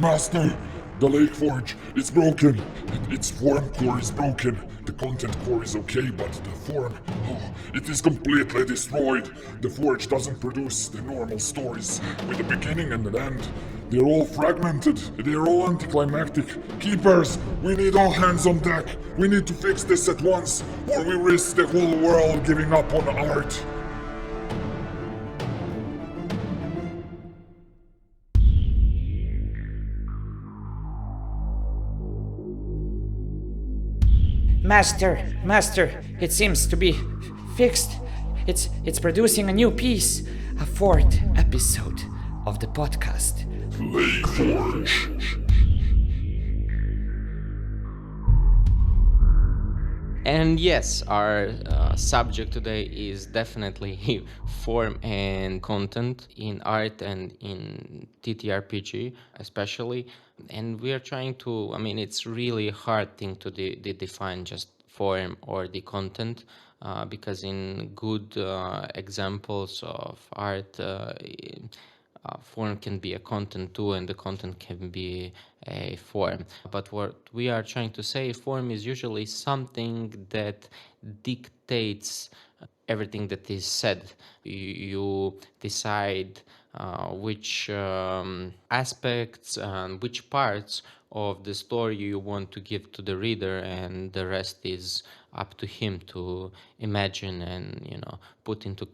Master, the Lakeforge is broken. Its form core is broken. The content core is okay, but the form, it is completely destroyed. The forge doesn't produce the normal stories with a beginning and an end. They're all fragmented. They're all anticlimactic. Keepers, we need all hands on deck. We need to fix this at once, or we risk the whole world giving up on art. Master, it seems to be fixed. It's producing a new piece, a fourth episode of the podcast. Lakeforge. And yes, our subject today is definitely form and content in art and in TTRPG especially. And we are trying to, it's really a hard thing to define just form or the content, because in good examples of art, form can be a content too, and the content can be a form. But what we are trying to say, form is usually something that dictates everything that is said. You decide which aspects and which parts of the story you want to give to the reader, and the rest is up to him to imagine and put into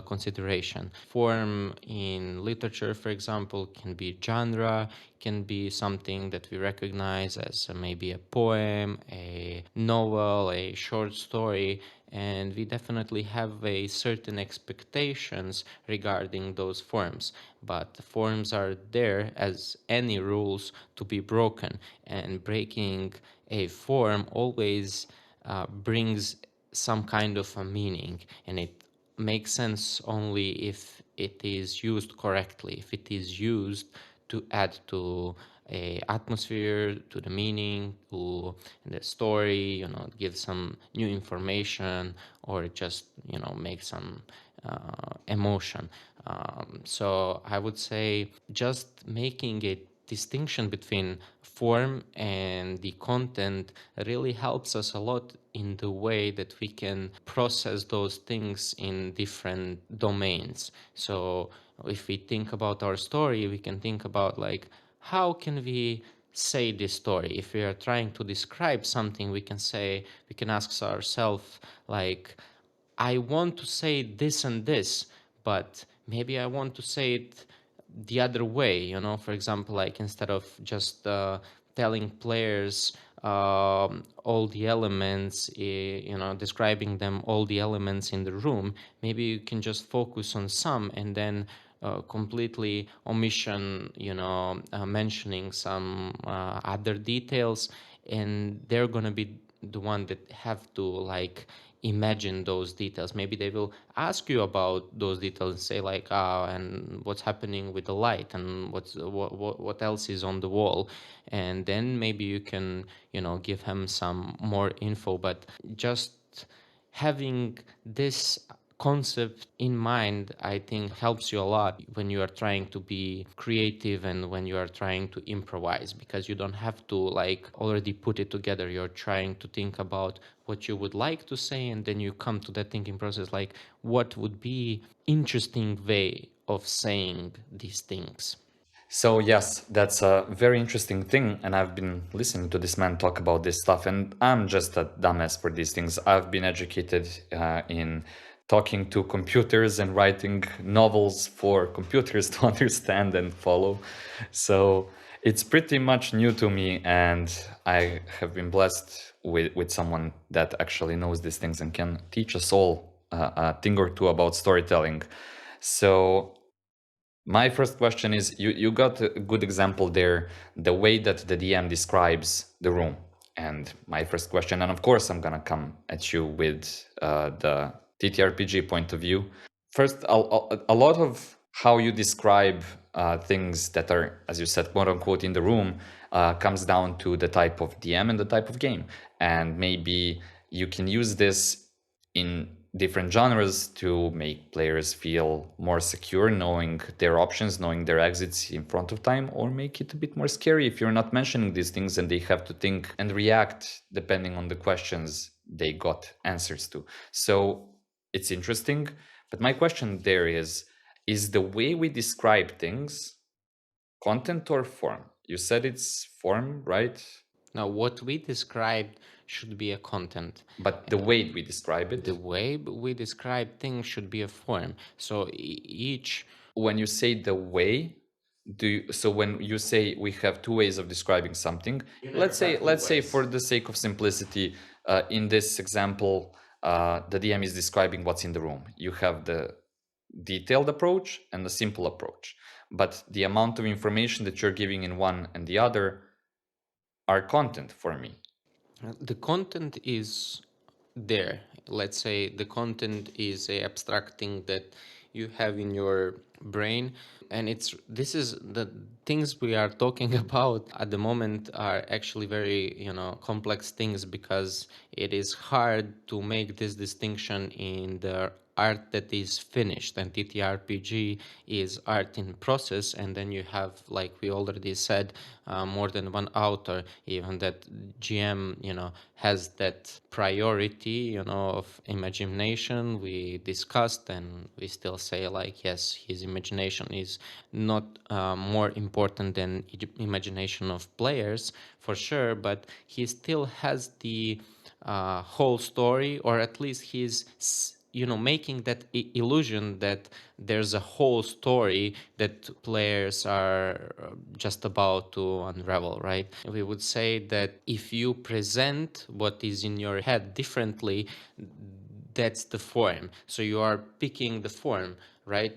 consideration. Form in literature, for example, can be genre, can be something that we recognize as maybe a poem, a novel, a short story, and we definitely have a certain expectations regarding those forms. But the forms are there as any rules to be broken, and breaking a form always brings some kind of a meaning, and it makes sense only if it is used correctly, if it is used to add to a atmosphere, to the meaning, to the story, give some new information, or just make some emotion. So I would say just making a distinction between form and the content really helps us a lot in the way that we can process those things in different domains. So if we think about our story, we can think about like, how can we say this story? If we are trying to describe something, we can ask ourselves like, I want to say this and this, but maybe I want to say it the other way. For example, like instead of just telling players all the elements, describing them all the elements in the room, maybe you can just focus on some, and then completely omission, mentioning some other details, and they're gonna be the one that have to like imagine those details. Maybe they will ask you about those details and say like, and what's happening with the light, and what else is on the wall, and then maybe you can give him some more info. But just having this concept in mind, I think, helps you a lot when you are trying to be creative and when you are trying to improvise, because you don't have to like already put it together. You're trying to think about what you would like to say, and then you come to that thinking process like, what would be interesting way of saying these things. So yes, that's a very interesting thing, and I've been listening to this man talk about this stuff, and I'm just a dumbass for these things. I've been educated in talking to computers and writing novels for computers to understand and follow. So it's pretty much new to me, and I have been blessed with someone that actually knows these things and can teach us all a thing or two about storytelling. So my first question is, you got a good example there, the way that the DM describes the room. And my first question, and of course I'm gonna come at you with the TTRPG point of view. First, a lot of how you describe things that are, as you said, quote unquote, in the room, comes down to the type of DM and the type of game. And maybe you can use this in different genres to make players feel more secure, knowing their options, knowing their exits in front of time, or make it a bit more scary if you're not mentioning these things and they have to think and react depending on the questions they got answers to. So it's interesting. But my question there is the way we describe things content or form? You said it's form, right? Now, what we described should be a content. But the way we describe it, The way we describe things should be a form. So each. when you say the way, so when you say we have two ways of describing something, let's say for the sake of simplicity, in this example, the DM is describing what's in the room. You have the detailed approach and the simple approach, but the amount of information that you're giving in one and the other are content for me. The content is there. Let's say the content is a abstract thing that you have in your brain, and this is the things we are talking about at the moment are actually very complex things, because it is hard to make this distinction in the art that is finished, and TTRPG is art in process, and then you have, like we already said, more than one author, even that GM has that priority of imagination we discussed, and we still say, like, yes, his imagination is not more important than imagination of players, for sure, but he still has the whole story, or at least he's making that illusion that there's a whole story that players are just about to unravel, right? We would say that if you present what is in your head differently, that's the form. So you are picking the form, right?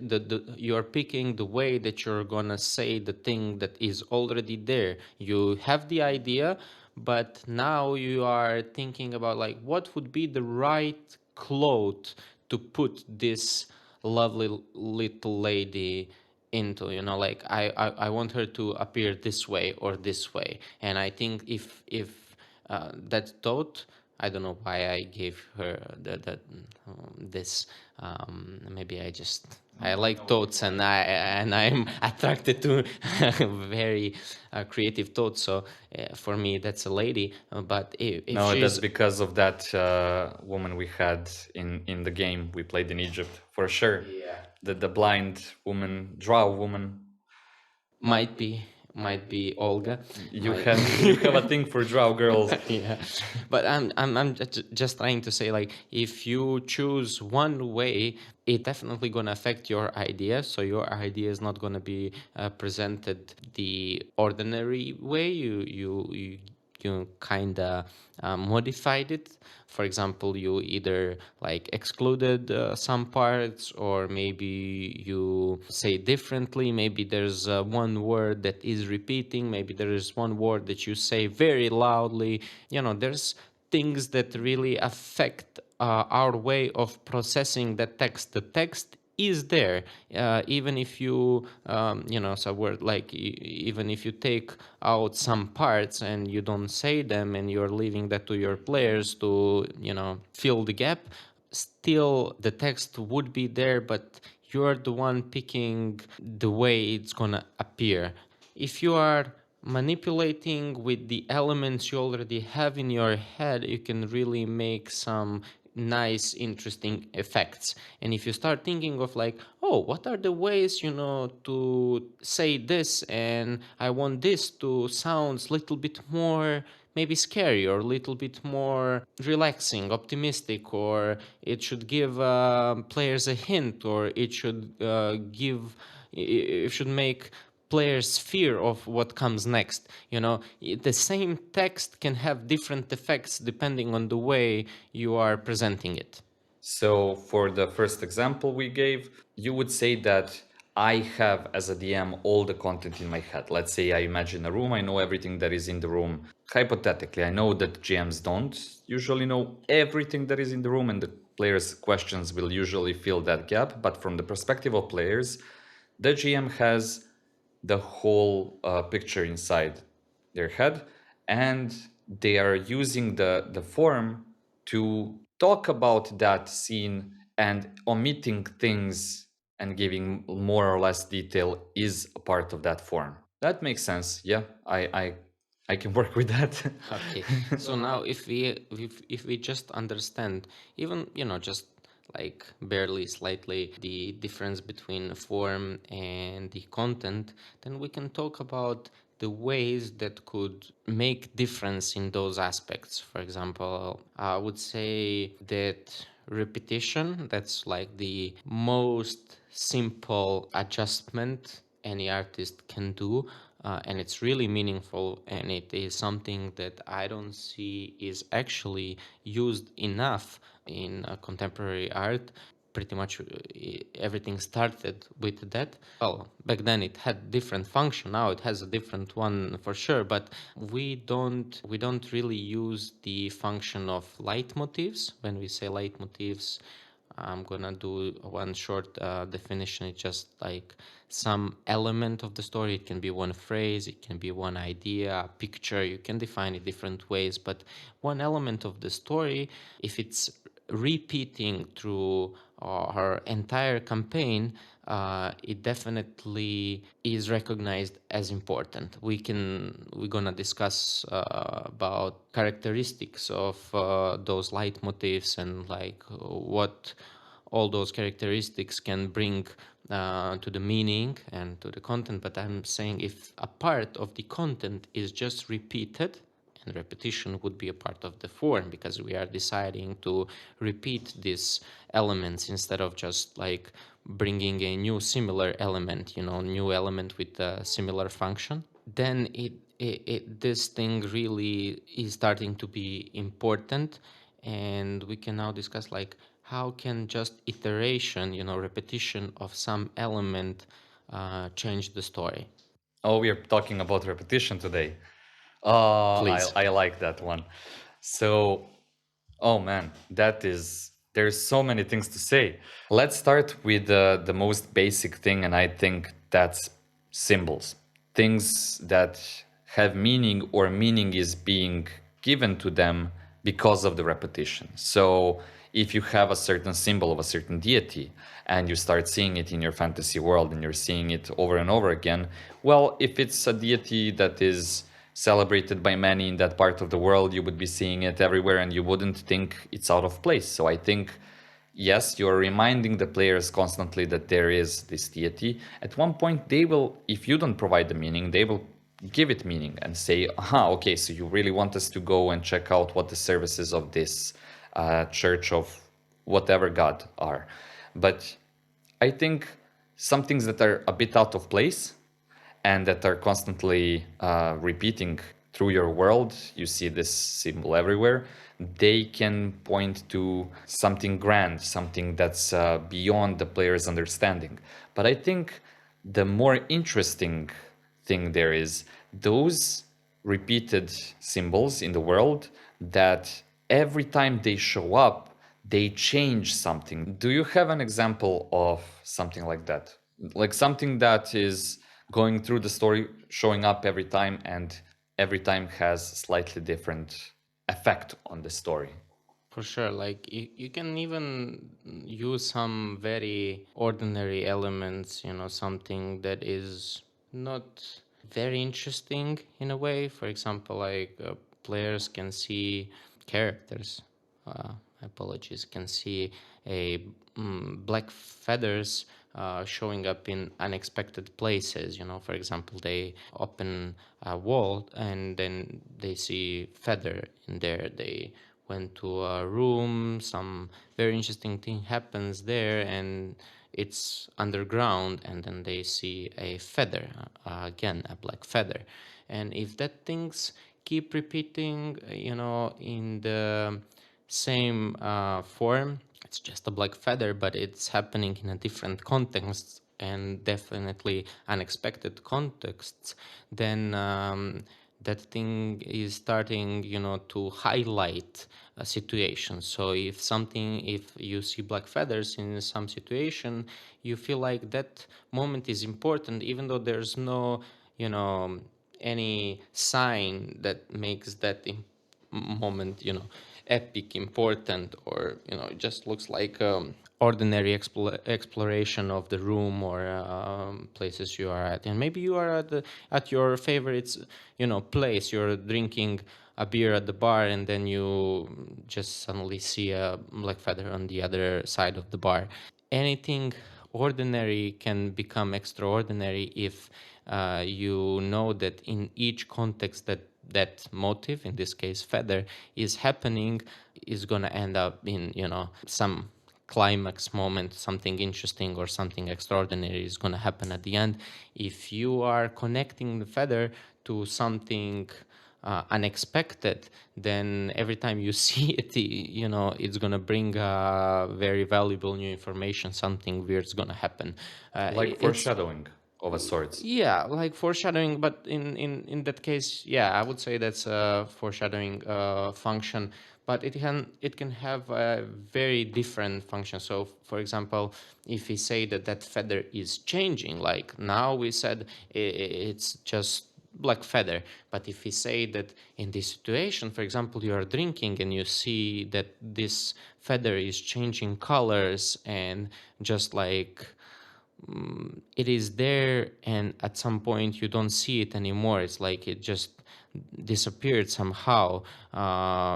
You are picking the way that you're gonna say the thing that is already there. You have the idea, but now you are thinking about, like, what would be the right cloth to put this lovely little lady into, like, I want her to appear this way or this way. And I think if that thought, I don't know why I gave her this. Maybe I like thoughts, and I'm attracted to very creative thoughts. So for me, that's a lady. But if No, she's that's because of that woman we had in the game we played in Egypt, for sure. Yeah. The blind woman, drow woman. might be might be Olga. You Might- have a thing for drow girls. yeah, but I'm just trying to say, like, if you choose one way, it definitely gonna affect your idea. So your idea is not gonna be presented the ordinary way. You kind of modified it. For example, you either, like, excluded some parts, or maybe you say differently. Maybe there's one word that is repeating. Maybe there is one word that you say very loudly. There's things that really affect our way of processing the text. The text is there, even if you so word, like, even if you take out some parts and you don't say them, and you're leaving that to your players to fill the gap, still the text would be there, but you're the one picking the way it's gonna appear. If you are manipulating with the elements you already have in your head, you can really make some nice, interesting effects. And if you start thinking of, like, oh, what are the ways to say this, and I want this to sound a little bit more maybe scary, or a little bit more relaxing, optimistic, or it should give players a hint, or it should it should make players fear of what comes next. The same text can have different effects depending on the way you are presenting it. So for the first example we gave, you would say that I have, as a DM, all the content in my head. Let's say I imagine a room, I know everything that is in the room. Hypothetically, I know that GMs don't usually know everything that is in the room, and the players' questions will usually fill that gap. But from the perspective of players, the GM has the whole picture inside their head, and they are using the form to talk about that scene and omitting things and giving more or less detail is a part of that form. That makes sense. Yeah, I can work with that. Okay, so now if we just understand, even just like barely slightly the difference between form and the content, then we can talk about the ways that could make difference in those aspects. For example, I would say that repetition, that's like the most simple adjustment any artist can do, and it's really meaningful, and it is something that I don't see is actually used enough in contemporary art. Pretty much everything started with that. Well, back then it had different function, now it has a different one for sure, but we don't really use the function of leitmotifs. When we say leitmotifs, I'm gonna do one short definition. It's just like some element of the story. It can be one phrase, it can be one idea, a picture. You can define it different ways, but one element of the story, if it's repeating through her entire campaign, it definitely is recognized as important. We're gonna discuss about characteristics of those leitmotifs and like what all those characteristics can bring to the meaning and to the content. But I'm saying if a part of the content is just repeated, and repetition would be a part of the form, because we are deciding to repeat these elements instead of just like bringing a new similar element, new element with a similar function, then this thing really is starting to be important. And we can now discuss like how can just iteration, repetition of some element change the story. Oh, we are talking about repetition today. Oh, Please. I like that one. So, oh man, there's so many things to say. Let's start with the most basic thing, and I think that's symbols. Things that have meaning, or meaning is being given to them because of the repetition. So if you have a certain symbol of a certain deity and you start seeing it in your fantasy world and you're seeing it over and over again, well, if it's a deity that is celebrated by many in that part of the world, you would be seeing it everywhere and you wouldn't think it's out of place. So I think, yes, you're reminding the players constantly that there is this deity. At one point, they will, if you don't provide the meaning, they will give it meaning and say, aha, okay, so you really want us to go and check out what the services of this church of whatever god are. But I think some things that are a bit out of place and that are constantly repeating through your world, you see this symbol everywhere, they can point to something grand, something that's beyond the player's understanding. But I think the more interesting thing there is those repeated symbols in the world that every time they show up, they change something. Do you have an example of something like that? Like something that is going through the story, showing up every time, and every time has slightly different effect on the story. For sure, like you can even use some very ordinary elements, something that is not very interesting in a way. For example, like players can see characters, uh, apologies, can see a black feathers showing up in unexpected places. For example, they open a wall and then they see feather in there. They went to a room, some very interesting thing happens there, and it's underground, and then they see a feather, again a black feather. And if that things keep repeating, in the same form, it's just a black feather, but it's happening in a different context and definitely unexpected contexts, then that thing is starting, to highlight a situation. So if you see black feathers in some situation, you feel like that moment is important, even though there's no, any sign that makes that moment, epic, important, or it just looks like ordinary exploration of the room or places you are at. And maybe you are at your favorite place. You're drinking a beer at the bar, and then you just suddenly see a black feather on the other side of the bar. Anything ordinary can become extraordinary if you know that in each context that motive, in this case feather, is happening, is going to end up in some climax moment, something interesting or something extraordinary is going to happen at the end. If you are connecting the feather to something unexpected, then every time you see it, it's gonna bring very valuable new information. Something weird's gonna happen. Like It's foreshadowing of a sort. yeah, like foreshadowing, but in that case, yeah, I would say that's a foreshadowing function. But it can have a very different function. So, for example, if we say that feather is changing, like now we said it's just black feather. But if we say that in this situation, for example, you are drinking and you see that this feather is changing colors, and just like it is there, and at some point you don't see it anymore, it's like it just disappeared somehow.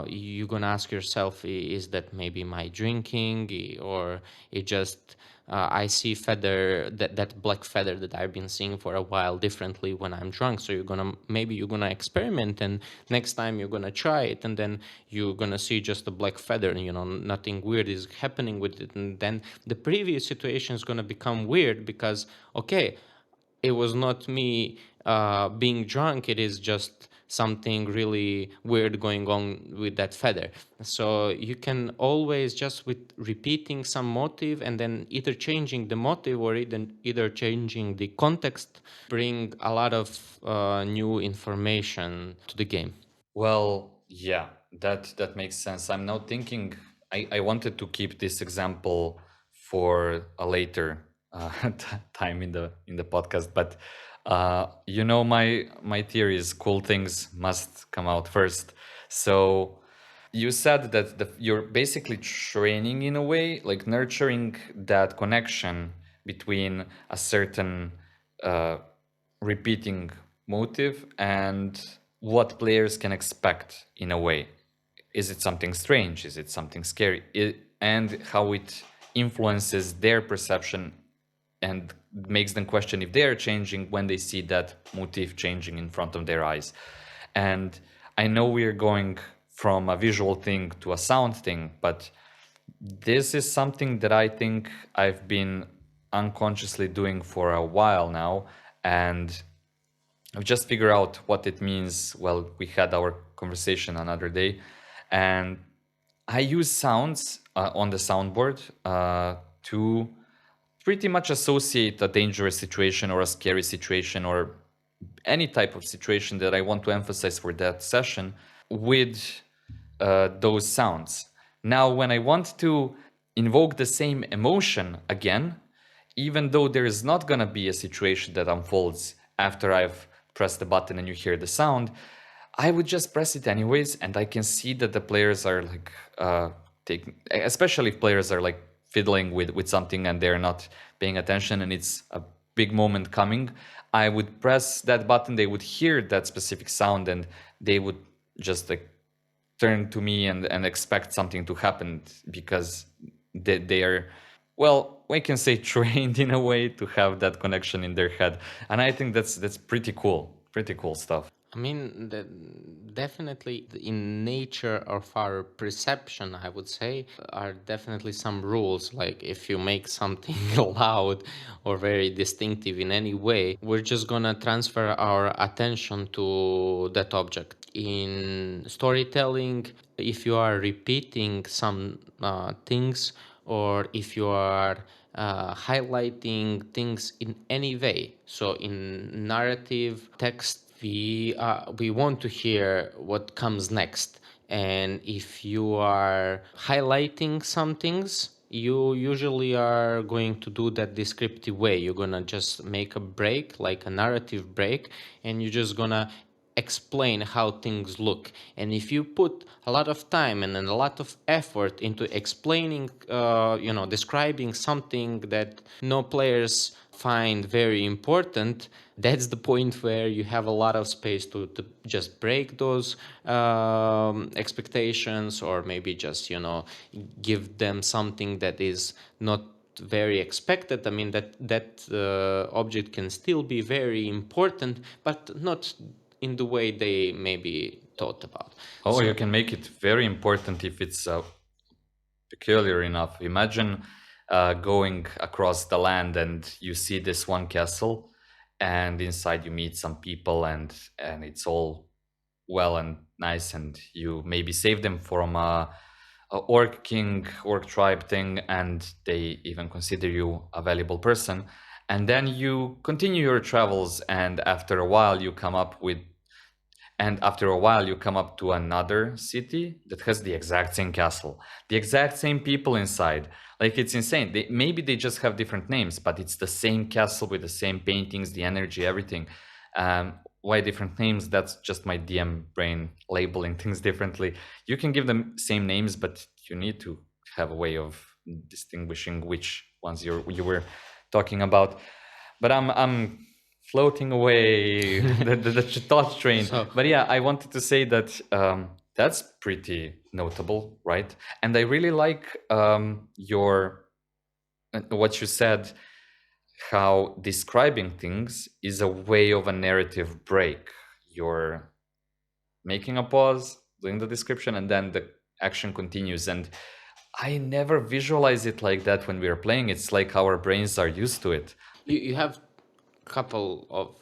You're gonna ask yourself, is that maybe my drinking, or it just I see feather, that black feather that I've been seeing for a while differently when I'm drunk. So you're gonna experiment, and next time you're gonna try it, and then you're gonna see just a black feather, and nothing weird is happening with it. And then the previous situation is gonna become weird because, okay, it was not me being drunk, it is just something really weird going on with that feather. So you can always, just with repeating some motive and then either changing the motive or either changing the context, bring a lot of new information to the game. Well, yeah, that makes sense. I'm now thinking I wanted to keep this example for a later time in the podcast, but my theory is cool things must come out first. So you said that you're basically training in a way, like nurturing that connection between a certain uh, repeating motive and what players can expect in a way. Is it something strange? Is it something scary? And how it influences their perception and makes them question if they're changing when they see that motif changing in front of their eyes. And I know we're going from a visual thing to a sound thing, but this is something that I think I've been unconsciously doing for a while now, and I've just figured out what it means. Well, we had our conversation another day, and I use sounds on the soundboard to pretty much associate a dangerous situation or a scary situation or any type of situation that I want to emphasize for that session with those sounds. Now, when I want to invoke the same emotion again, even though there is not going to be a situation that unfolds after I've pressed the button and you hear the sound, I would just press it anyways, and I can see that the players are like especially if players are like fiddling with something and they're not paying attention and it's a big moment coming. I would press that button, they would hear that specific sound, and they would just like turn to me and expect something to happen because they are, well, we can say trained in a way to have that connection in their head. And I think that's pretty cool stuff. I mean, definitely in nature of our perception, I would say, are definitely some rules. Like if you make something loud or very distinctive in any way, we're just gonna transfer our attention to that object. In storytelling, if you are repeating some things, or if you are highlighting things in any way, so in narrative text, we want to hear what comes next. And if you are highlighting some things, you usually are going to do that descriptive way. You're gonna just make a break, like a narrative break, and you're just gonna explain how things look. And if you put a lot of time and a lot of effort into explaining, describing something that no players find very important, that's the point where you have a lot of space to just break those expectations, or maybe just, give them something that is not very expected. I mean, that object can still be very important, but not in the way they maybe thought about. Oh, you can make it very important if it's peculiar enough. Imagine going across the land and you see this one castle, and inside you meet some people, and it's all well and nice, and you maybe save them from a orc king, orc tribe thing, and they even consider you a valuable person. And then you continue your travels, and after a while you come up to another city that has the exact same castle, the exact same people inside. Like, it's insane. Maybe they just have different names, but it's the same castle with the same paintings, the energy, everything. Why different names? That's just my DM brain labeling things differently. You can give them same names, but you need to have a way of distinguishing which ones you were talking about. But I'm floating away the thought train. But yeah, I wanted to say that that's pretty notable, right? And I really like what you said, how describing things is a way of a narrative break. You're making a pause, doing the description, and then the action continues. And I never visualize it like that when we are playing. It's like our brains are used to it. You have couple of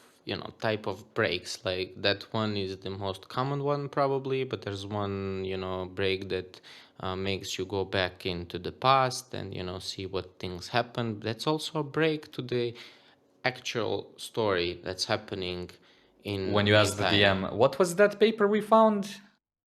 type of breaks. Like, that one is the most common one probably, but there's one break that makes you go back into the past and see what things happen. That's also a break to the actual story that's happening in When you ask the meantime. DM, what was that paper we found?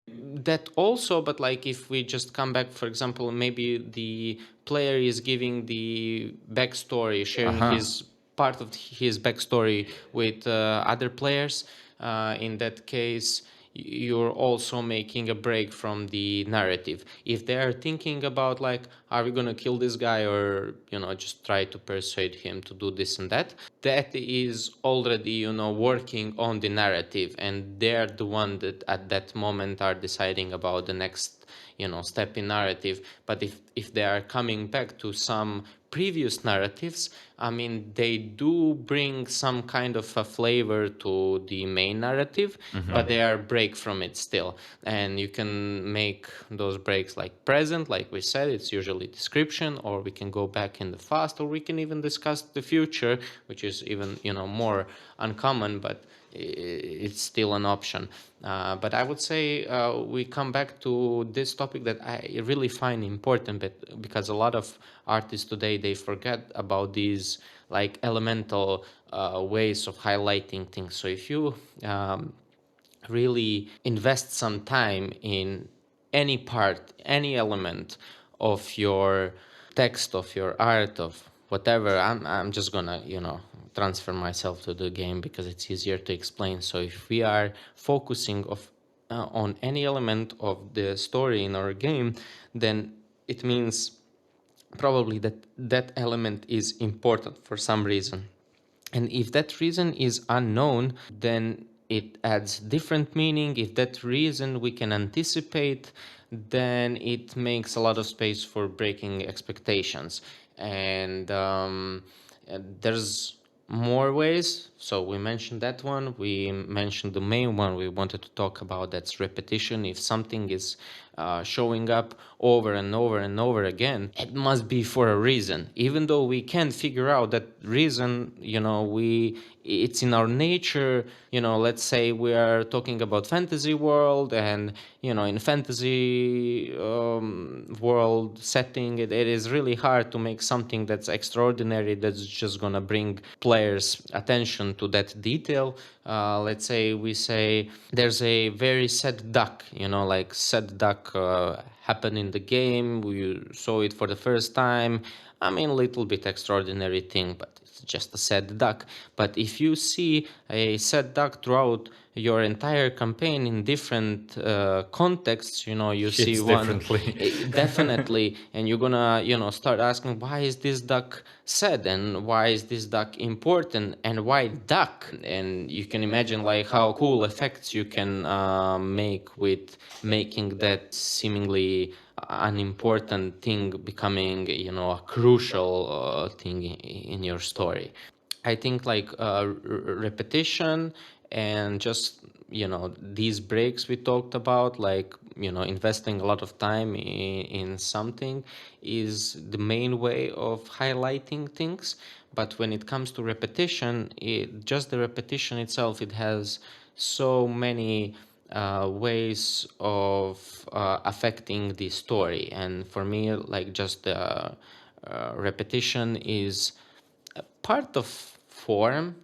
That also, but like, if we just come back, for example, maybe the player is giving the backstory, sharing his part of his backstory with other players. In that case, you're also making a break from the narrative. If they are thinking about, like, are we gonna kill this guy, or just try to persuade him to do this and that, that is already working on the narrative, and they're the one that at that moment are deciding about the next step in narrative. But if they are coming back to some previous narratives, I mean, they do bring some kind of a flavor to the main narrative, but they are break from it still. And you can make those breaks like present, like we said, it's usually description, or we can go back in the past, or we can even discuss the future, which is even more uncommon, but it's still an option. But I would say we come back to this topic that I really find important, but because a lot of artists today, they forget about these like elemental ways of highlighting things. So if you really invest some time in any part, any element of your text, of your art, of whatever, I'm just gonna transfer myself to the game because it's easier to explain. So if we are focusing on any element of the story in our game, then it means probably that element is important for some reason. And if that reason is unknown, then it adds different meaning. If that reason we can anticipate, then it makes a lot of space for breaking expectations. And there's more ways. So we mentioned that one. We mentioned the main one we wanted to talk about, that's repetition. If something is showing up over and over and over again, it must be for a reason. Even though we can't figure out that reason, it's in our nature. Let's say we are talking about fantasy world, and in fantasy world setting, it is really hard to make something that's extraordinary, that's just gonna bring players attention to that detail. Let's say we say there's a very sad duck, like sad duck happened in the game, we saw it for the first time. I mean, a little bit extraordinary thing, but it's just a sad duck. But if you see a sad duck throughout your entire campaign in different contexts, you see one differently. definitely, and you're gonna start asking, why is this duck sad, and why is this duck important, and why duck? And you can imagine like how cool effects you can make with making that seemingly unimportant thing becoming a crucial thing in your story. I think like repetition and just these breaks we talked about, like investing a lot of time in something is the main way of highlighting things. But when it comes to repetition, just the repetition itself, it has so many ways of affecting the story. And for me, like just repetition is part of form,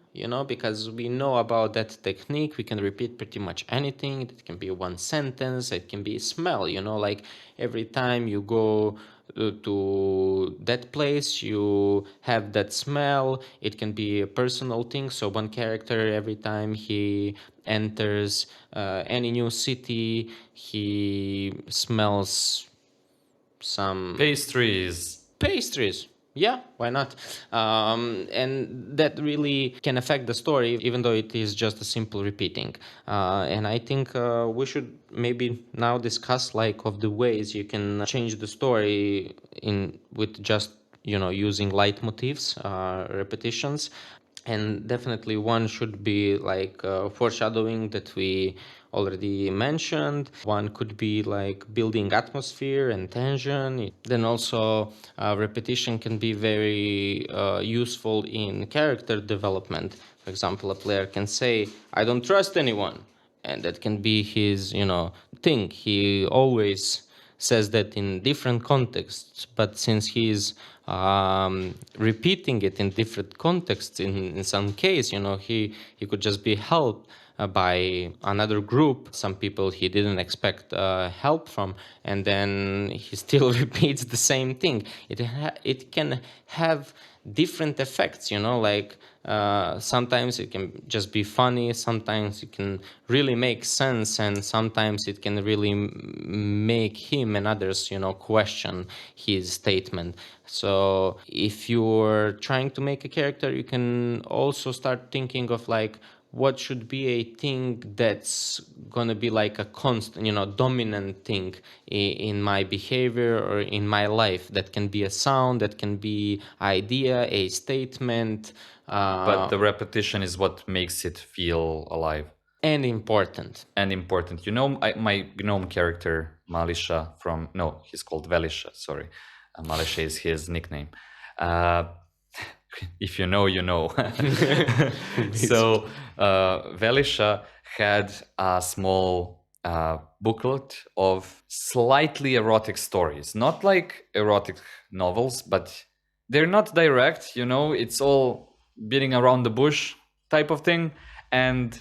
because we know about that technique. We can repeat pretty much anything. It can be one sentence, it can be smell, like every time you go to that place, you have that smell. It can be a personal thing, so one character, every time he enters any new city, he smells some pastries. Yeah, why not? And that really can affect the story, even though it is just a simple repeating. And I think we should maybe now discuss like of the ways you can change the story in with just using leitmotifs, repetitions. And definitely one should be like foreshadowing that we already mentioned. One could be like building atmosphere and tension. Then also repetition can be very useful in character development. For example, a player can say, I don't trust anyone, and that can be his thing. He always says that in different contexts, but since he's repeating it in different contexts, in some case, he could just be helped by another group, some people he didn't expect help from, and then he still repeats the same thing. It can have different effects, like sometimes it can just be funny, sometimes it can really make sense, and sometimes it can really make him and others question his statement. So if you're trying to make a character, you can also start thinking of like what should be a thing that's gonna be like a constant, dominant thing in my behavior or in my life. That can be a sound, that can be idea, a statement. But the repetition is what makes it feel alive And important. My gnome character Malisha he's called Velisha, sorry. Malisha is his nickname. If you know, you know. So Velisha had a small booklet of slightly erotic stories, not like erotic novels, but they're not direct, it's all beating around the bush type of thing. And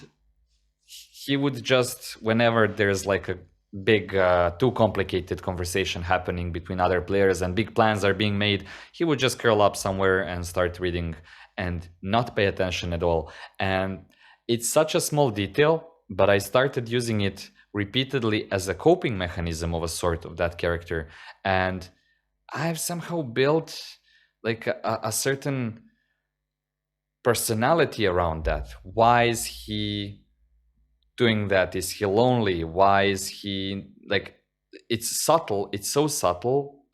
he would just, whenever there's like a big, too complicated conversation happening between other players and big plans are being made, he would just curl up somewhere and start reading and not pay attention at all. And it's such a small detail, but I started using it repeatedly as a coping mechanism of a sort of that character. And I've somehow built like a certain personality around that. Why is he doing that? Is he lonely? Why is he like, it's subtle, it's so subtle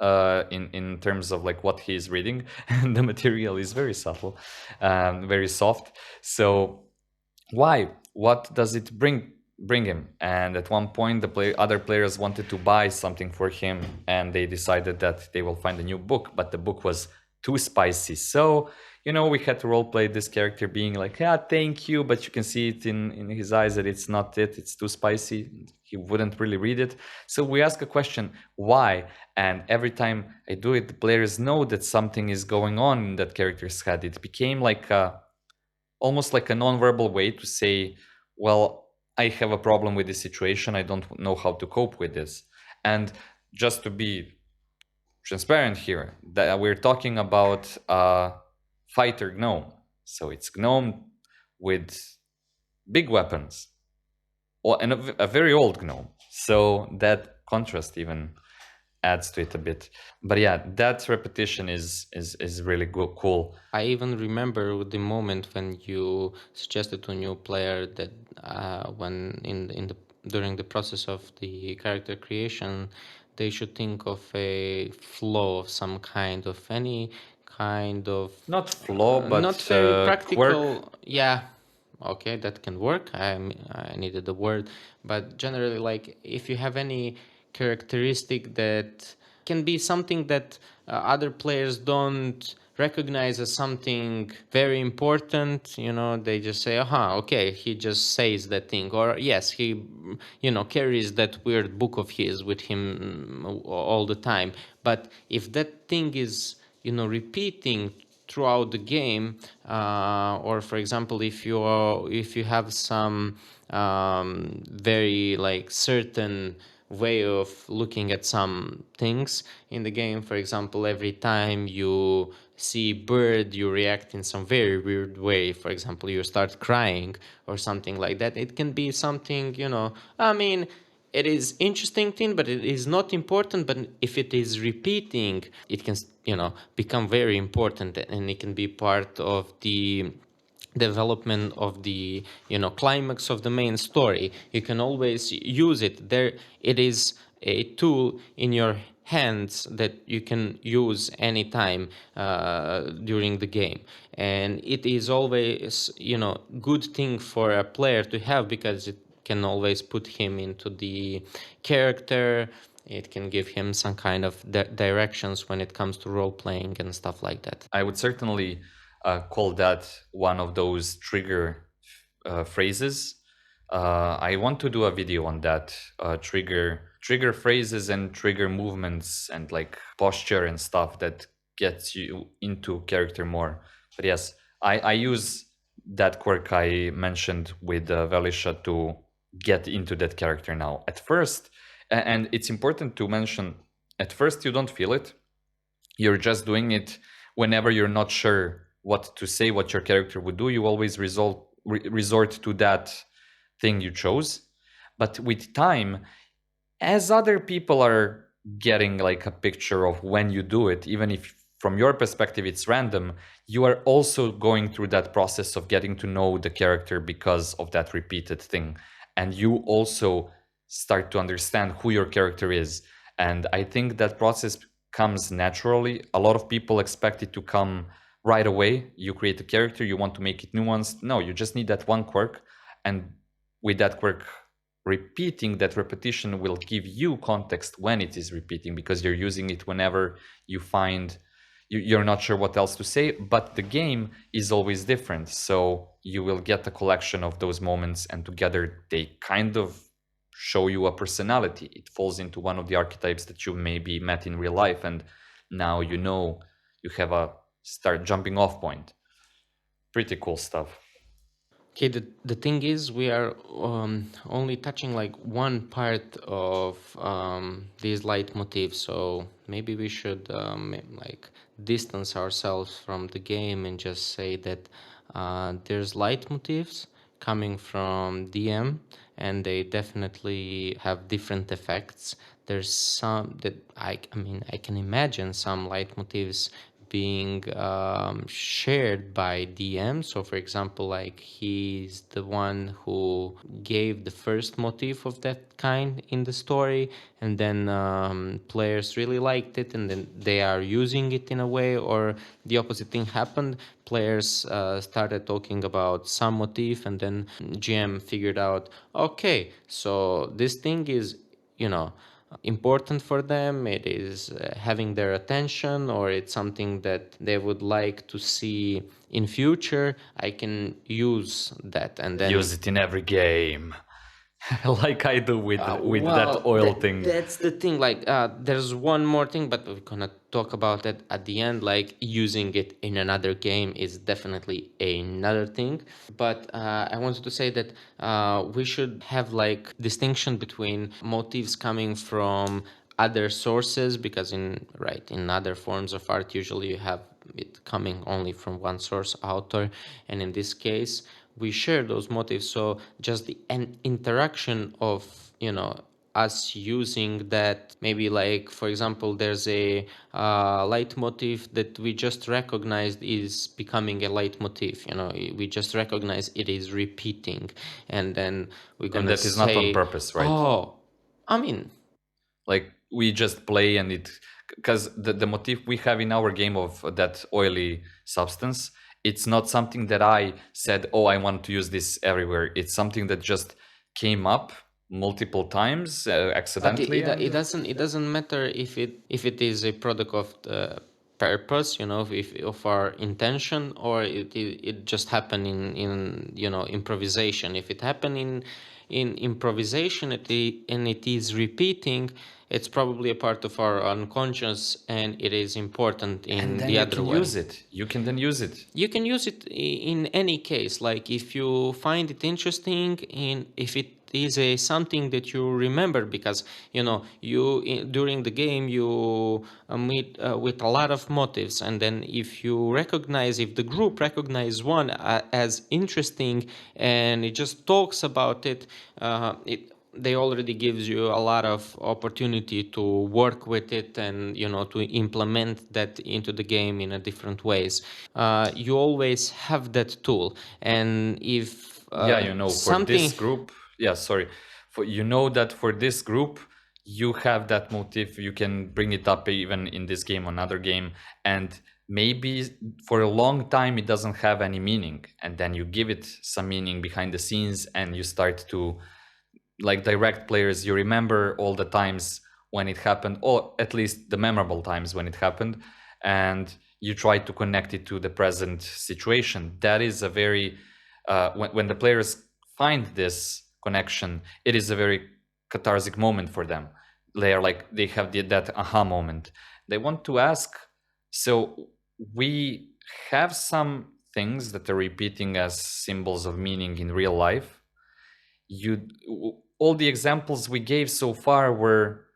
in terms of like what he's reading, and the material is very subtle, very soft. So why, what does it bring him? And at one point other players wanted to buy something for him, and they decided that they will find a new book, but the book was too spicy. So we had to roleplay this character being like, yeah, thank you, but you can see it in his eyes that it's not it, it's too spicy, he wouldn't really read it. So we ask a question, why? And every time I do it, the players know that something is going on in that character's head. It became like almost like a non-verbal way to say, well, I have a problem with this situation, I don't know how to cope with this. And just to be transparent here, that we're talking about fighter gnome. So it's gnome with big weapons, and a very old gnome. So that contrast even adds to it a bit. But yeah, that repetition is really cool. I even remember the moment when you suggested to a new player that when in the during the process of the character creation, they should think of a flow of some kind, of any kind of Not flaw, not but very quirk. practical. Yeah, okay, that can work. I needed the word, but generally, like if you have any characteristic that can be something that other players don't recognize as something very important, they just say, aha, okay, he just says that thing, or yes, he carries that weird book of his with him all the time. But if that thing is repeating throughout the game, or for example, if you have some very like certain way of looking at some things in the game. For example, every time you see bird, you react in some very weird way. For example, you start crying or something like that. It can be something, I mean, it is interesting thing, but it is not important. But if it is repeating, it can become very important, and it can be part of the development of the climax of the main story. You can always use it there. It is a tool in your hands that you can use anytime during the game, and it is always good thing for a player to have, because it can always put him into the character. It can give him some kind of directions when it comes to role playing and stuff like that. I would certainly call that one of those trigger phrases. I want to do a video on that, trigger phrases and trigger movements and like posture and stuff that gets you into character more. But yes, I use that quirk I mentioned with Velisha to get into that character now. At first, and it's important to mention, at first you don't feel it. You're just doing it whenever you're not sure what to say, what your character would do. You always resort to that thing you chose. But with time, as other people are getting like a picture of when you do it, even if from your perspective it's random, you are also going through that process of getting to know the character because of that repeated thing. And you also start to understand who your character is. And I think that process comes naturally. A lot of people expect it to come right away. You create a character, you want to make it nuanced. No, you just need that one quirk. And with that quirk, repeating, that repetition will give you context when it is repeating, because you're using it whenever you find you're not sure what else to say. But the game is always different, so you will get a collection of those moments, and together they kind of show you a personality. It falls into one of the archetypes that you maybe met in real life, and now you have a start jumping off point. Pretty cool stuff. Okay, the thing is, we are only touching like one part of these leitmotifs, so maybe we should like distance ourselves from the game and just say that there's leitmotifs coming from DM, and they definitely have different effects. There's some that I mean, I can imagine some leitmotifs being shared by DM. So for example, like he's the one who gave the first motif of that kind in the story, and then players really liked it, and then they are using it in a way, or the opposite thing happened. Players started talking about some motif, and then GM figured out, okay, so this thing is, important for them. It is having their attention, or it's something that they would like to see in future. I can use that, and then Use it in every game. Like I do with that oil thing. That's the thing. Like, there's one more thing, but we're gonna talk about it at the end. Like, using it in another game is definitely another thing. But I wanted to say that we should have like distinction between motifs coming from other sources, because in other forms of art usually you have it coming only from one source author, and in this case we share those motifs. So just the interaction of us using that, maybe like for example there's a leitmotif that we just recognized is becoming a leitmotif, we just recognize it is repeating, and then we're And gonna that is not on say, purpose, right? oh, I mean, Like we just play and it, because the motif we have in our game of that oily substance, it's not something that I said, oh, I want to use this everywhere. It's something that just came up multiple times but accidentally. it doesn't matter if it is a product of the purpose, if of our intention, or it just happened in improvisation. If it happened in improvisation, and it is repeating, it's probably a part of our unconscious, and it is important in And then the you other can way. use it. You can then use it. You can use it in any case. Like if you find it interesting, if it is something that you remember, because during the game you meet with a lot of motives, and then if the group recognize one as interesting, and it just talks about it, they already gives you a lot of opportunity to work with it, and to implement that into the game in a different ways. You always have that tool, and if For something, this group, sorry, for that for this group you have that motif, you can bring it up even in this game, another game, and maybe for a long time it doesn't have any meaning, and then you give it some meaning behind the scenes, and you start to like direct players. You remember all the times when it happened, or at least the memorable times when it happened, and you try to connect it to the present situation. That is a very when the players find this connection, it is a very cathartic moment for them. They have that aha moment. They want to ask. So we have some things that are repeating as symbols of meaning in real life. All the examples we gave so far were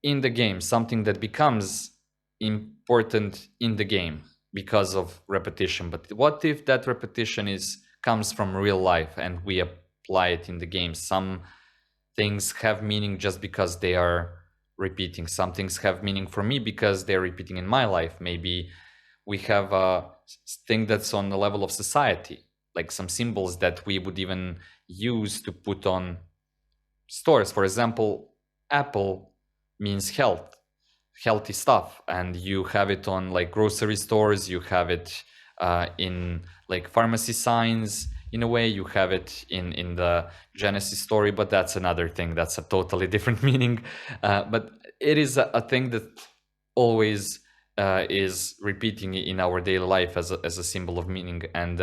in the game, something that becomes important in the game because of repetition. But what if that repetition comes from real life and we apply it in the game? Some things have meaning just because they are repeating. Some things have meaning for me because they're repeating in my life. Maybe we have a thing that's on the level of society, like some symbols that we would even use to put on stores. For example, apple means healthy stuff, and you have it on like grocery stores, you have it in like pharmacy signs. In a way, you have it in the Genesis story, but that's another thing. That's a totally different meaning. But it is a thing that always is repeating in our daily life as a symbol of meaning. And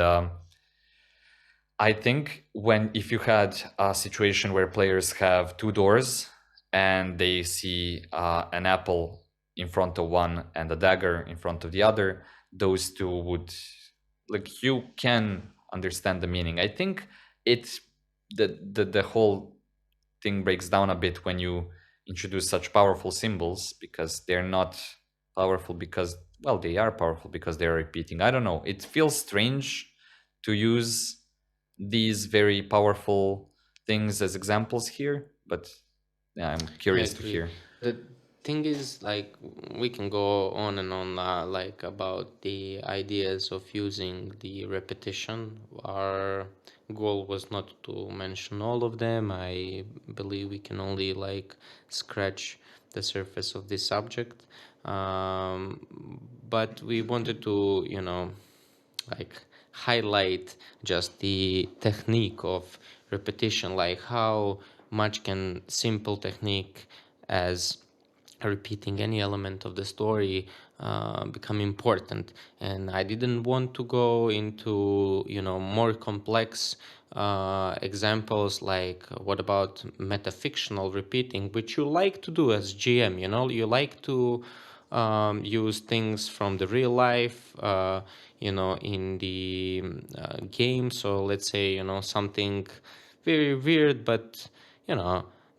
I think if you had a situation where players have two doors and they see an apple in front of one and a dagger in front of the other, those two would, like, you can understand the meaning. I think the whole thing breaks down a bit when you introduce such powerful symbols, because they're not powerful because, well, they are powerful because they're repeating. I don't know. It feels strange to use these very powerful things as examples here, but yeah, I'm curious to hear. The thing is, like, we can go on and on, like, about the ideas of using the repetition. Our goal was not to mention all of them. I believe we can only, like, scratch the surface of this subject. But we wanted to, like, highlight just the technique of repetition, like how much can simple technique as repeating any element of the story become important. And I didn't want to go into more complex examples, like what about metafictional repeating, which you like to do as GM. You like to use things from the real life in the game. So let's say something very weird, but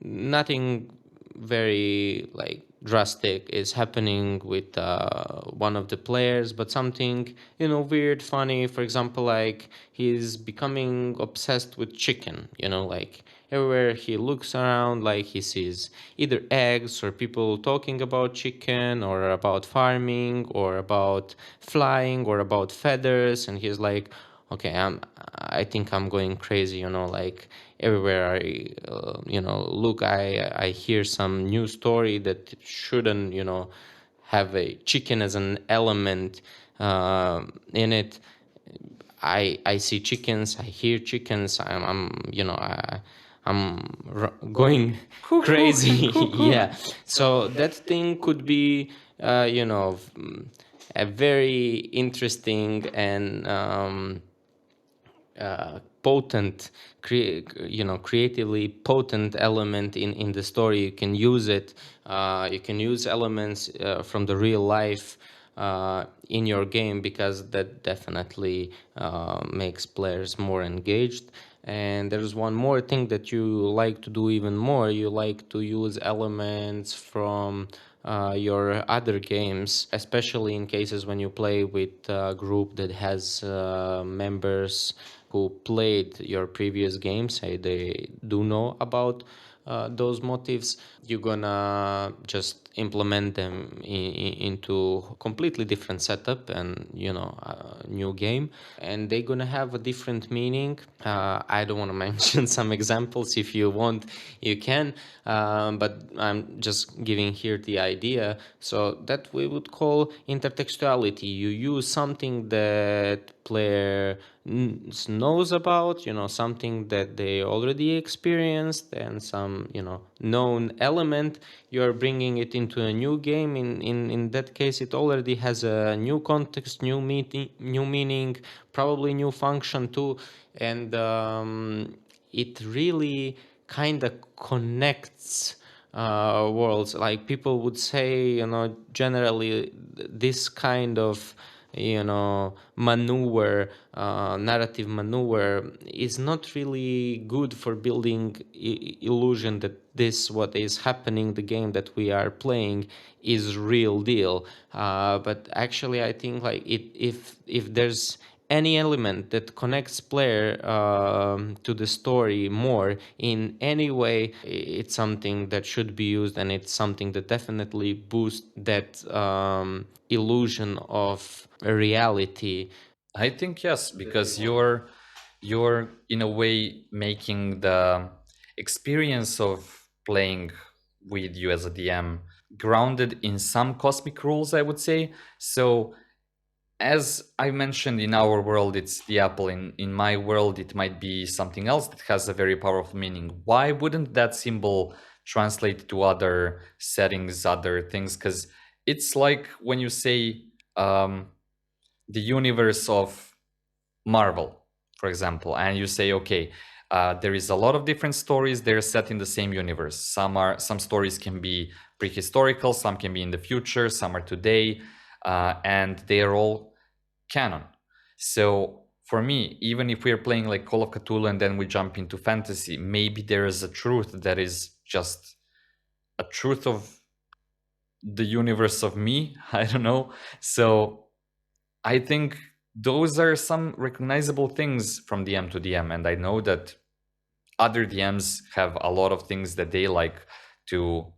nothing very like drastic is happening with one of the players, but something, you know, weird, funny. For example, like he's becoming obsessed with chicken, you know, like everywhere he looks around, like he sees either eggs or people talking about chicken or about farming or about flying or about feathers, and he's like, okay, I think I'm going crazy, you know, like everywhere I you know, look, I hear some new story that shouldn't, you know, have a chicken as an element in it. I see chickens, I hear chickens, I'm you know, going crazy. Yeah, so that thing could be you know, a very interesting and potent, you know, creatively potent element in the story. You can use it, you can use elements from the real life in your game, because that definitely makes players more engaged. And there's one more thing that you like to do even more. You like to use elements from your other games, especially in cases when you play with a group that has members who played your previous games. Say they do know about those motifs. You're gonna just implement them into completely different setup and, you know, a new game, and they're gonna have a different meaning. I don't want to mention some examples. If you want, you can, but I'm just giving here the idea. So that we would call intertextuality. You use something that player knows about, you know, something that they already experienced, and some, you know, known element. You're bringing it into a new game. In that case, it already has a new context, new meaning, probably new function too. And it really kind of connects worlds. Like people would say, you know, generally this kind of, you know, maneuver, narrative maneuver, is not really good for building illusion that this what is happening, the game that we are playing, is real deal. But actually, I think like if there's any element that connects player to the story more in any way, it's something that should be used, and it's something that definitely boosts that illusion of reality. I think yes, because you're in a way making the experience of playing with you as a DM grounded in some cosmic rules, I would say. So as I mentioned, in our world it's the apple. In my world it might be something else that has a very powerful meaning. Why wouldn't that symbol translate to other settings, other things? Because it's like when you say the universe of Marvel, for example, and you say, okay, there is a lot of different stories. They're set in the same universe. Some stories can be prehistorical, some can be in the future, some are today, and they are all canon. So for me, even if we're playing like Call of Cthulhu and then we jump into fantasy, maybe there is a truth that is just a truth of the universe of me. I don't know. So I think those are some recognizable things from DM to DM. And I know that other DMs have a lot of things that they like to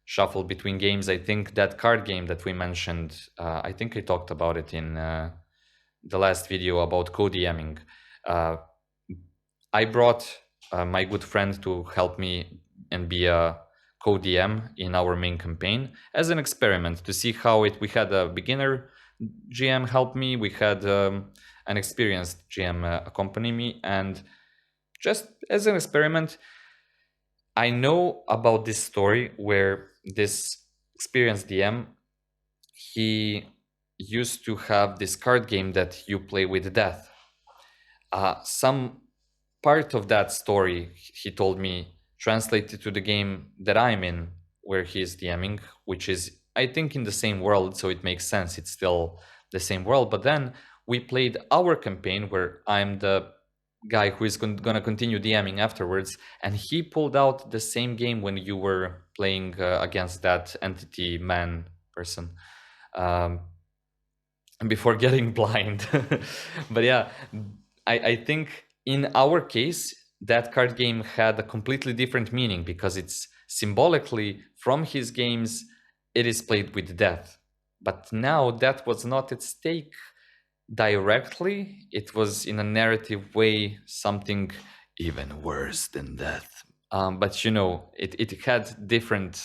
shuffle between games. I think that card game that we mentioned, I think I talked about it in the last video about co-DMing. I brought my good friend to help me and be a co-DM in our main campaign as an experiment to see how it. We had a beginner GM help me, we had an experienced GM accompany me, and just as an experiment, I know about this story where this experienced DM, he used to have this card game that you play with death. Some part of that story, he told me, translated to the game that I'm in, where he's DMing, which is, I think, in the same world, so it makes sense. It's still the same world. But then we played our campaign where I'm the guy who is gonna continue DMing afterwards, and he pulled out the same game when you were playing against that entity man person. Um, before getting blind. But yeah, I think in our case, that card game had a completely different meaning because it's symbolically from his games, it is played with death. But now that was not at stake directly, it was in a narrative way something even worse than death. But you know, it had different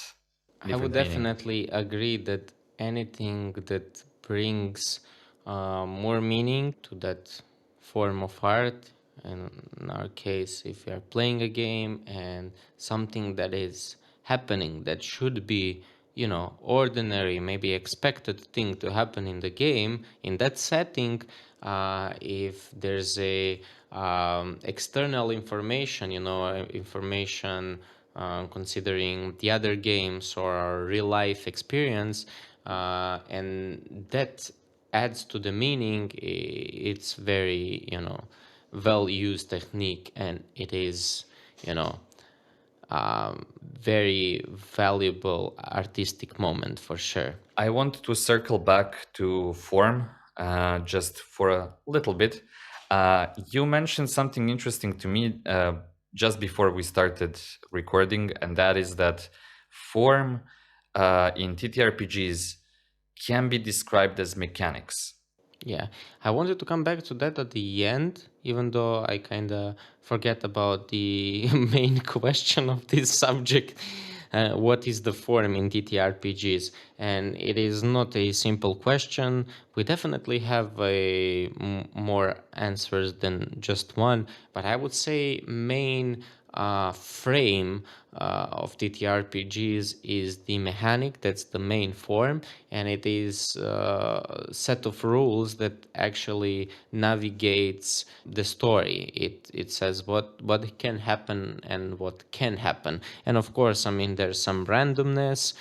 I would meaning. definitely agree that anything that brings more meaning to that form of art, and in our case, if we are playing a game and something that is happening that should be, you know, ordinary, maybe expected thing to happen in the game, in that setting, if there's a external information, you know, information considering the other games or our real life experience, and that adds to the meaning. It's very, you know, well used technique, and it is, you know, very valuable artistic moment for sure. I want to circle back to form just for a little bit. You mentioned something interesting to me just before we started recording, and that is that form in TTRPGs can be described as mechanics. Yeah, I wanted to come back to that at the end, even though I kind of forget about the main question of this subject. What is the form in TTRPGs? And it is not a simple question. We definitely have more answers than just one, but I would say main frame of TTRPGs is the mechanic. That's the main form, and it is a set of rules that actually navigates the story. It says what can happen and what can happen, and of course, I mean, there's some randomness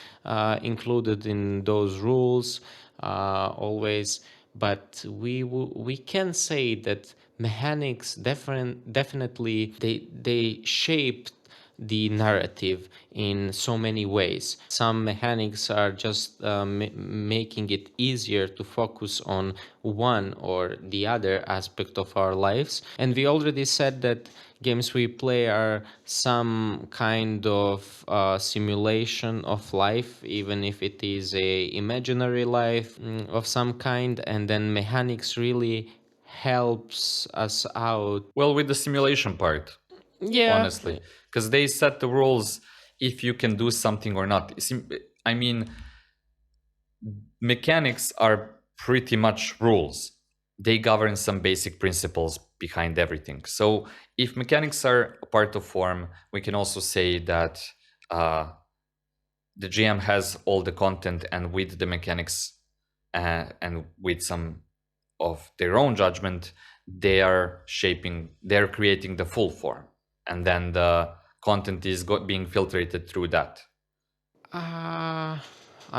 included in those rules always, but we can say that mechanics definitely they shaped the narrative in so many ways. Some mechanics are just making it easier to focus on one or the other aspect of our lives. And we already said that games we play are some kind of simulation of life, even if it is a imaginary life of some kind. And then mechanics really helps us out. Well, with the simulation part, Yeah, honestly, because they set the rules if you can do something or not. I mean, mechanics are pretty much rules. They govern some basic principles behind everything. So if mechanics are a part of form, we can also say that the GM has all the content, and with the mechanics and with some of their own judgment, they're creating the full form, and then the content is being filtered through that. I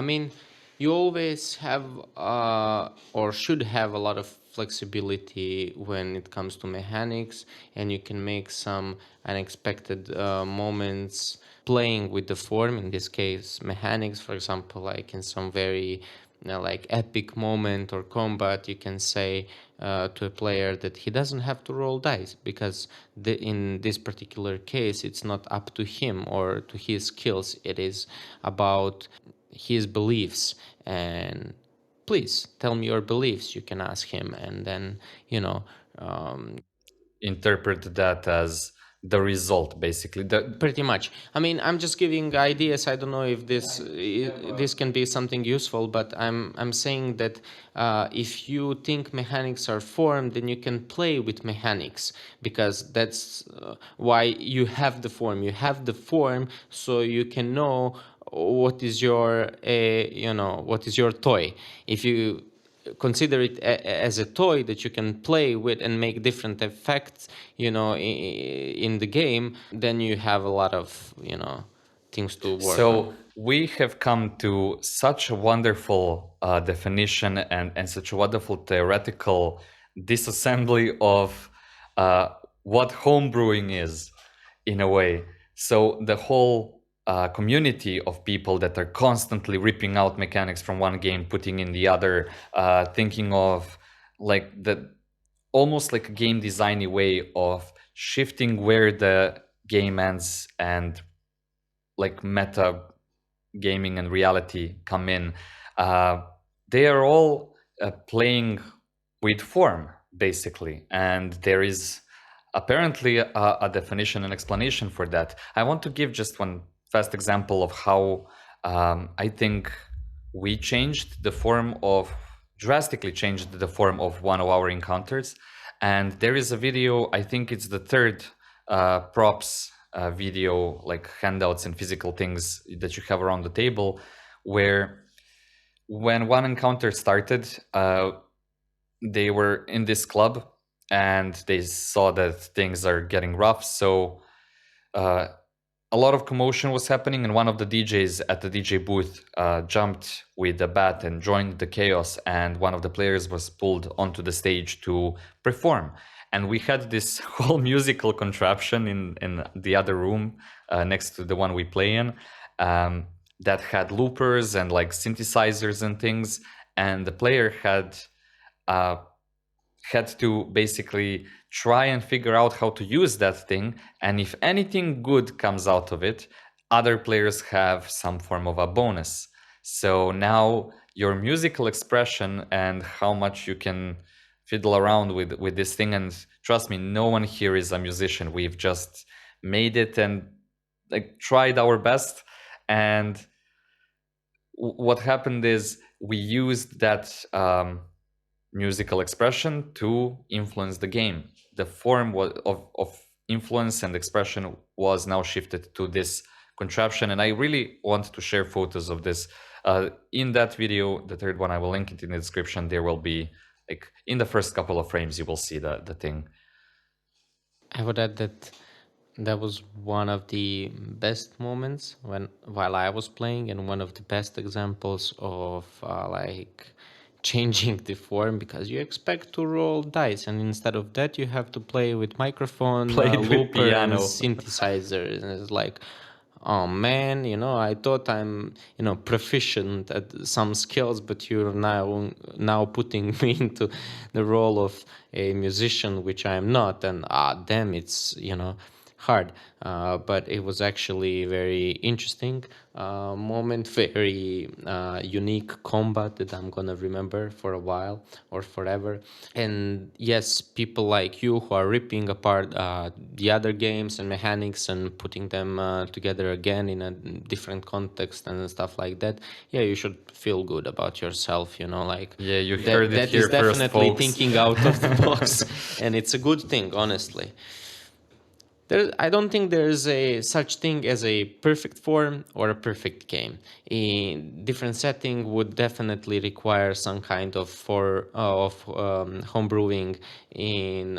mean, you always have or should have a lot of flexibility when it comes to mechanics, and you can make some unexpected moments playing with the form. In this case, mechanics, for example, like in some very like epic moment or combat, you can say to a player that he doesn't have to roll dice because in this particular case it's not up to him or to his skills. It is about his beliefs, and please tell me your beliefs, you can ask him, and then, you know, Interpret that as the result, basically. pretty much. I mean, I'm just giving ideas. I don't know if this can be something useful, but I'm saying that if you think mechanics are formed, then you can play with mechanics, because that's why you have the form. You have the form so you can know what is your what is your toy. If you consider it as a toy that you can play with and make different effects, you know, in the game, then you have a lot of, you know, things to work on. So we have come to such a wonderful definition and such a wonderful theoretical disassembly of what homebrewing is, in a way. So the whole community of people that are constantly ripping out mechanics from one game, putting in the other, thinking of like the almost like a game designy way of shifting where the game ends and like meta gaming and reality come in. They are all playing with form, basically, and there is apparently a definition and explanation for that. I want to give just one fast example of how I think we changed the form of, drastically changed the form of one of our encounters. And there is a video, I think it's the third props video, like handouts and physical things that you have around the table, where when one encounter started, they were in this club and they saw that things are getting rough. So a lot of commotion was happening, and one of the DJs at the DJ booth jumped with a bat and joined the chaos, and one of the players was pulled onto the stage to perform. And we had this whole musical contraption in the other room next to the one we play in, that had loopers and like synthesizers and things, and the player had to basically try and figure out how to use that thing, and if anything good comes out of it, other players have some form of a bonus. So now your musical expression and how much you can fiddle around with this thing, and trust me, no one here is a musician. We've just made it and like tried our best, and what happened is we used that musical expression to influence the game. The form of influence and expression was now shifted to this contraption, and I really want to share photos of this. In that video, the third one, I will link it in the description. There will be, like, in the first couple of frames, you will see the thing. I would add that that was one of the best moments while I was playing, and one of the best examples of like changing the form, because you expect to roll dice, and instead of that you have to play with microphone, With looper, and piano. synthesizer, and it's like, oh man, I thought I'm proficient at some skills, but you're now putting me into the role of a musician, which I'm not, and damn, it's hard. But it was actually very interesting moment, very unique combat that I'm gonna remember for a while or forever. And yes, people like you who are ripping apart the other games and mechanics and putting them together again in a different context and stuff like that, yeah, you should feel good about yourself, like, Yeah, you heard it that here is first, definitely folks. thinking out of the box. And it's a good thing, honestly. I don't think there's a such thing as a perfect form or a perfect game. A different setting would definitely require some kind of homebrewing in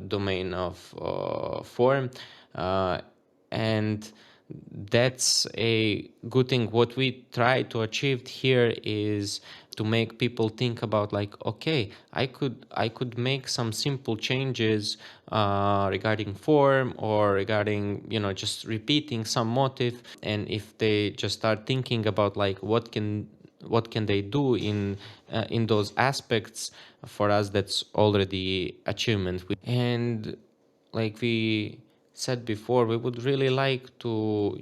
domain of form, and that's a good thing. What we try to achieve here is to make people think about, like, okay, I could make some simple changes regarding form, or regarding just repeating some motif, and if they just start thinking about, like, what can they do in those aspects, for us that's already achievement. And like we said before, we would really like to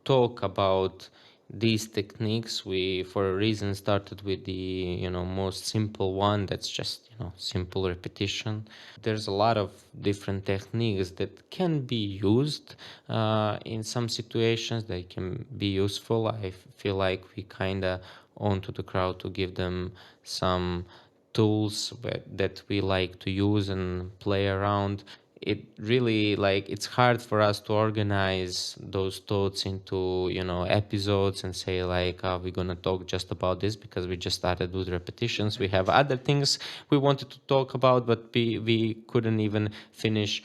talk about these techniques. We, for a reason, started with the most simple one, that's just simple repetition. There's a lot of different techniques that can be used in some situations. They can be useful. I feel like we kind of owe to the crowd to give them some tools that we like to use and play around. It really, like, it's hard for us to organize those thoughts into episodes and say, like, we're gonna talk just about this, because we just started with repetitions. We have other things we wanted to talk about, but we couldn't even finish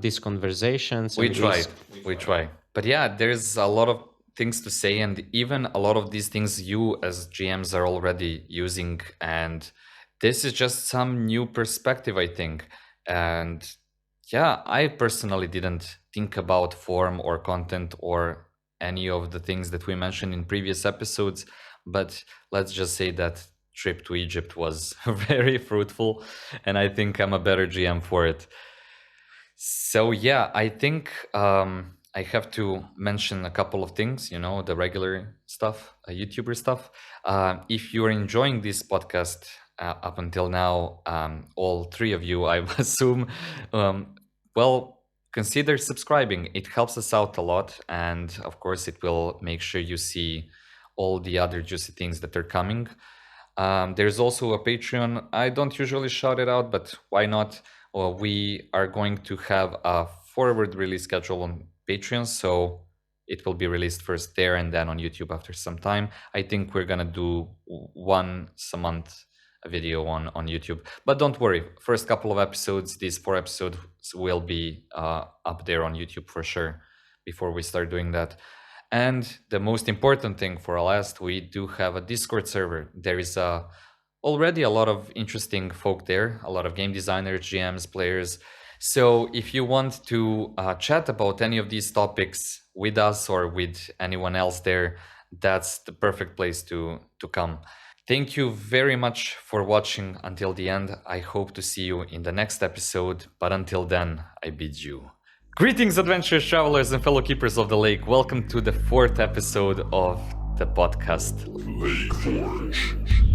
these conversations. We try. But yeah, there's a lot of things to say, and even a lot of these things you as GMs are already using, and this is just some new perspective, I think. And yeah, I personally didn't think about form or content or any of the things that we mentioned in previous episodes, but let's just say that trip to Egypt was very fruitful, and I think I'm a better GM for it. So yeah, I think I have to mention a couple of things, the regular stuff, YouTuber stuff. If you're enjoying this podcast up until now, all three of you, I assume, well, consider subscribing. It helps us out a lot, and of course, it will make sure you see all the other juicy things that are coming. There's also a Patreon. I don't usually shout it out, but why not? Well, we are going to have a forward release schedule on Patreon, so it will be released first there and then on YouTube after some time. I think we're gonna do once a month a video on YouTube. But don't worry, first couple of episodes, these 4 episodes will be up there on YouTube for sure before we start doing that. And the most important thing for last, we do have a Discord server. There is already a lot of interesting folk there, a lot of game designers, GMs, players. So if you want to chat about any of these topics with us or with anyone else there, that's the perfect place to come. Thank you very much for watching until the end. I hope to see you in the next episode, but until then, I bid you greetings, adventurous travelers and fellow keepers of the lake. Welcome to the 4th episode of the podcast Lakeforge.